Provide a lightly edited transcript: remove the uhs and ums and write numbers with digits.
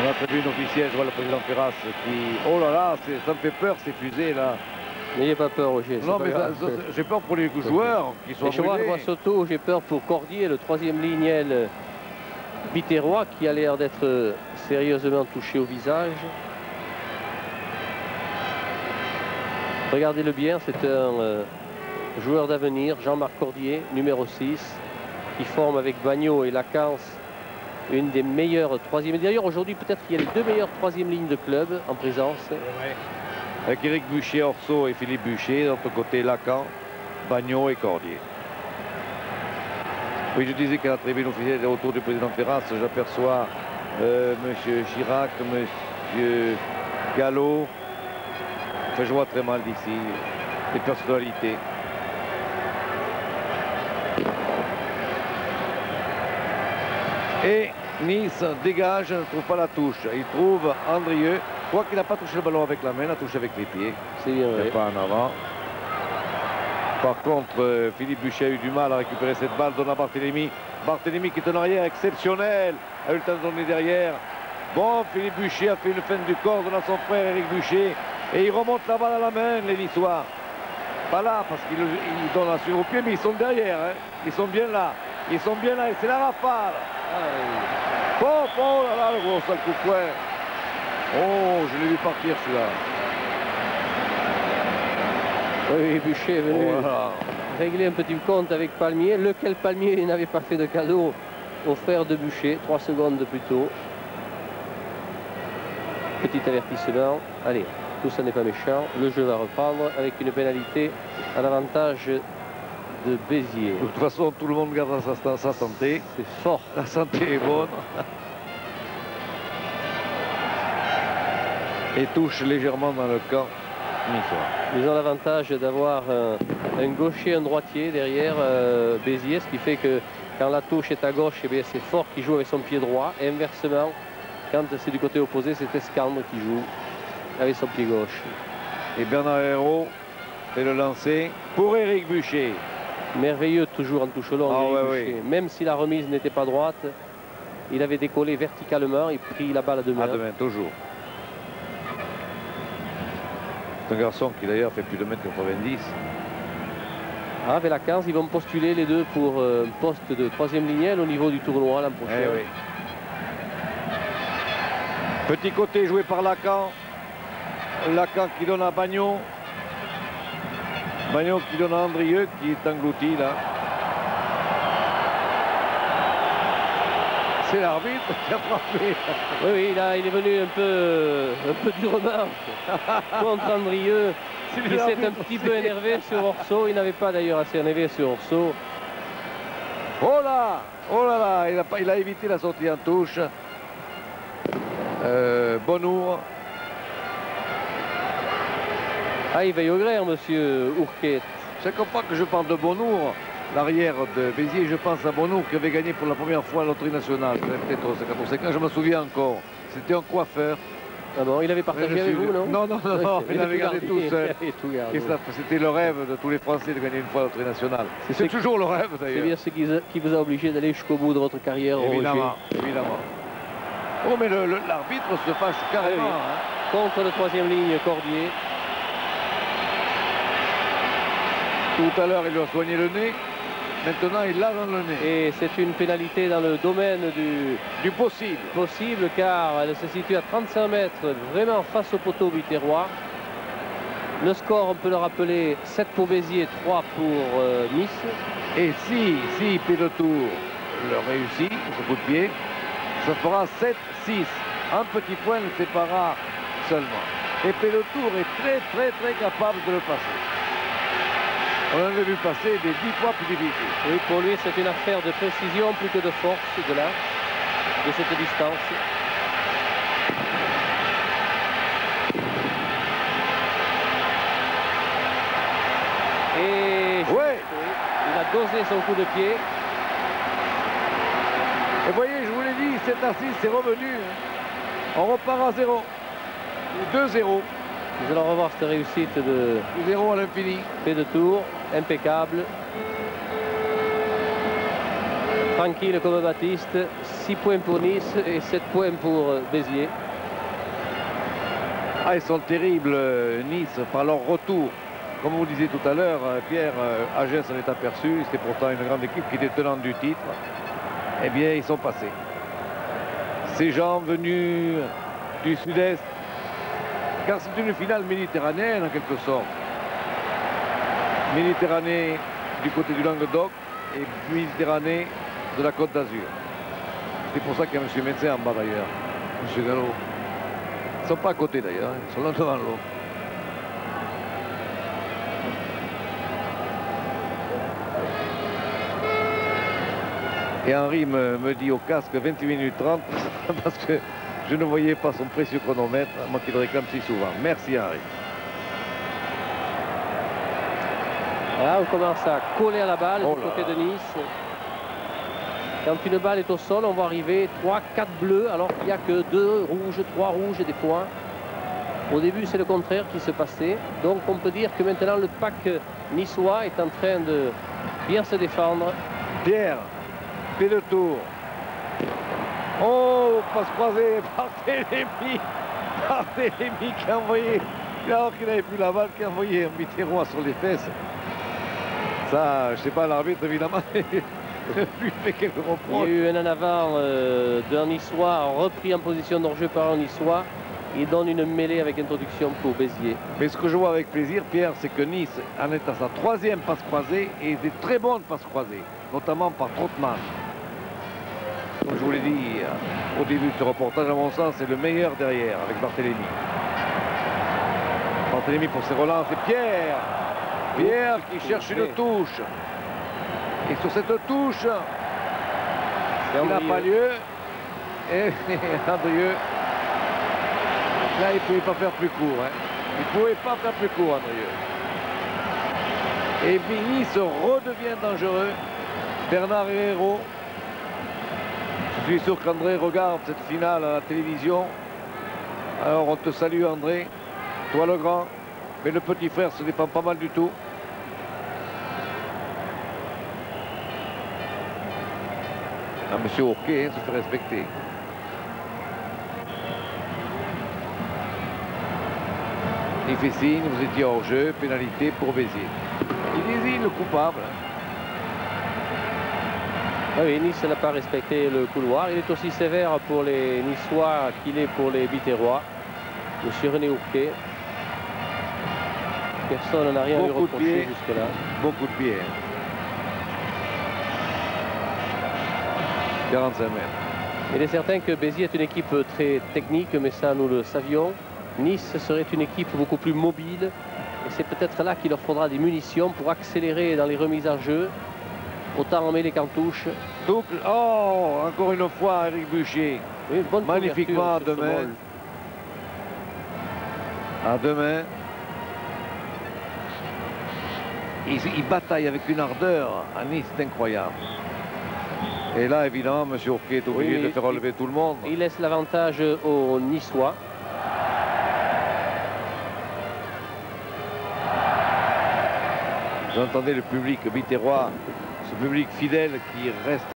Dans la tribune officielle, je vois le président Ferras qui... Oh là là, ça me fait peur ces fusées là. N'ayez pas peur, Roger. Non, mais j'ai peur pour les joueurs qui sont brûlés. Moi, surtout, j'ai peur pour Cordier, le troisième lignel biterrois, qui a l'air d'être sérieusement touché au visage. Regardez-le bien, c'est un joueur d'avenir, Jean-Marc Cordier, numéro 6, qui forme avec Bagnot et Lacance une des meilleures troisièmes. D'ailleurs, aujourd'hui, peut-être qu'il y a les deux meilleures troisième lignes de club en présence. Ouais. Avec Éric Bucher, Orso et Philippe Bucher. De l'autre côté, Lacan, Bagnot et Cordier. Oui, je disais qu'à la tribune officielle, autour du président Ferras, j'aperçois M. Chirac, M. Gallo. Enfin, je vois très mal d'ici les personnalités. Et Nice dégage, ne trouve pas la touche. Il trouve Andrieux. Je crois qu'il n'a pas touché le ballon avec la main, il a touché avec les pieds. C'est bien vrai. Pas en avant. Par contre, Philippe Bucher a eu du mal à récupérer cette balle. Donne à Barthélémy. Barthélémy qui est un arrière exceptionnel. A eu le temps de donner derrière. Bon, Philippe Bucher a fait une feinte du corps, donne à son frère Éric Bucher. Et il remonte la balle à la main, les Niçois. Pas là, parce qu'il donne à suivre au pied, mais ils sont derrière. Hein. Ils sont bien là. Ils sont bien là et c'est la rafale. Bon, oh là là, le gros sale coup de poing. Oh, je l'ai vu partir celui-là. Oui, Bucher est venu régler un petit compte avec Palmier, lequel Palmier n'avait pas fait de cadeau au frère de Bucher, 3 secondes de plus tôt. Petit avertissement. Allez, tout ça n'est pas méchant. Le jeu va reprendre avec une pénalité à l'avantage de Béziers. De toute façon, tout le monde garde sa santé. C'est fort. La santé est bonne. Et touche légèrement dans le camp niçois. Ils ont l'avantage d'avoir un gaucher et un droitier derrière Béziers, ce qui fait que quand la touche est à gauche, eh c'est Fort qui joue avec son pied droit. Et inversement, quand c'est du côté opposé, c'est Escandre qui joue avec son pied gauche. Et Bernard Hérault fait le lancer pour Éric Bucher. Merveilleux toujours en touche longue. Oui. Même si la remise n'était pas droite, il avait décollé verticalement et pris la balle à deux mains. À deux mains, toujours. C'est un garçon qui d'ailleurs fait plus de 1m90. Ah, avec la 15, ils vont postuler les deux pour un poste de troisième lignel au niveau du tournoi l'an prochain. Oui. Petit côté joué par Lacan. Lacan qui donne à Bagnot. Bagnot qui donne à Andrieux qui est englouti là. C'est l'arbitre qui a frappé. Oui, là, il est venu un peu durement contre Andrieux. Il s'est un petit peu énervé sur Orso. Il n'avait pas d'ailleurs assez énervé sur Orso. Oh là, il a évité la sortie en touche. Bonnour. Ah, il veille au gré, monsieur Ourquet. C'est comme pas que je parle de Bonnour, l'arrière de Béziers, je pense à Bonnour qui avait gagné pour la première fois la loterie nationale, peut-être 5 ou 5 ans, je me souviens encore. C'était un coiffeur. Ah bon, il avait partagé avec vous, non? Non, il avait gardé tout seul. Et c'était le rêve de tous les Français de gagner une fois la loterie nationale. C'est toujours le rêve d'ailleurs. C'est bien ce qui vous a obligé d'aller jusqu'au bout de votre carrière, évidemment, Roger. Évidemment. Oh, mais l'arbitre se fâche carrément. Hein. Contre le troisième ligne, Cordier. Tout à l'heure, il lui a soigné le nez. Maintenant, il l'a dans le nez. Et c'est une pénalité dans le domaine du possible. Possible, car elle se situe à 35 mètres, vraiment face au poteau biterrois. Le score, on peut le rappeler, 7 pour Béziers, 3 pour Nice. Et si Pélotour le réussit, ce coup de pied, ça fera 7-6. Un petit point le séparera seulement. Et Pélotour est très capable de le passer. On en a vu passer des 10 fois plus difficiles. Oui, pour lui, c'est une affaire de précision plus que de force de cette distance. Et il a dosé son coup de pied. Et vous voyez, je vous l'ai dit, 7-6, c'est revenu. On repart à 0. 2-0. Nous allons revoir cette réussite de 0 à l'infini. fait de tour, impeccable. tranquille comme Baptiste. 6 points pour Nice et 7 points pour Béziers. Ah, ils sont terribles, Nice, par leur retour. Comme vous disiez tout à l'heure, Pierre, Agen s'en est aperçu. C'était pourtant une grande équipe qui était tenante du titre. Eh bien, ils sont passés. Ces gens venus du sud-est, car c'est une finale méditerranéenne en quelque sorte. Méditerranée du côté du Languedoc et Méditerranée de la Côte d'Azur. C'est pour ça qu'il y a M. Médecin en bas d'ailleurs, M. Gallo. Ils ne sont pas à côté d'ailleurs, ils sont là devant l'eau. Et Henri me dit au casque 28 minutes 30 parce que je ne voyais pas son précieux chronomètre, moi qui le réclame si souvent. Merci Henri. Là, on commence à coller à la balle du côté de Nice. Quand une balle est au sol, on va arriver 3-4 bleus, alors qu'il n'y a que 2 rouges, 3 rouges des fois. Au début, c'est le contraire qui se passait. Donc, on peut dire que maintenant, le pack niçois est en train de bien se défendre. Pierre fait le tour. Oh, passe croisée par Télémy. Par Télémy qui a envoyé, alors qu'il n'avait plus la balle, qui a envoyé un Mitterrand sur les fesses. Ça, je ne sais pas, l'arbitre, évidemment, lui fait quelques reproches. Il y a eu un en avant d'un Niçois repris en position d'hors-jeu par un Niçois. Il donne une mêlée avec introduction pour Béziers. Mais ce que je vois avec plaisir, Pierre, c'est que Nice en est à sa 3e passe croisée et des très bonnes passes croisées, notamment par Trottmann. Comme je vous l'ai dit au début de ce reportage, à mon sens, c'est le meilleur derrière avec Barthélémy. Barthélémy pour ses relances et Pierre. Pierre qui cherche une touche. Et sur cette touche, il n'a pas lieu. Et Andrieux, là, il ne pouvait pas faire plus court. Hein. Il ne pouvait pas faire plus court, Andrieux. Et Nice redevient dangereux. Bernard Herrero. Je suis sûr qu'André regarde cette finale à la télévision. Alors, on te salue, André. Toi, le grand. Mais le petit frère se défend pas mal du tout. Ah, monsieur Ourquet se fait respecter. Il fait signe, vous étiez hors jeu, pénalité pour Béziers. Il désigne le coupable. Oui, Nice n'a pas respecté le couloir. Il est aussi sévère pour les Niçois qu'il est pour les Biterrois. Monsieur René Ourquet. Personne n'a rien à lui reprocher jusque-là. Beaucoup de pieds. 45 mètres. Il est certain que Béziers est une équipe très technique, mais ça nous le savions. Nice serait une équipe beaucoup plus mobile. Et c'est peut-être là qu'il leur faudra des munitions pour accélérer dans les remises en jeu. Autant en mêlée qu'en touche. Oh, encore une fois, Eric Bucher. Oui, bonne magnifiquement à deux mains. À deux mains. Il bataille avec une ardeur à Nice, c'est incroyable. Et là, évidemment, M. Ourquet est obligé de faire relever tout le monde. Il laisse l'avantage aux Niçois. Vous entendez le public biterrois, ce public fidèle qui reste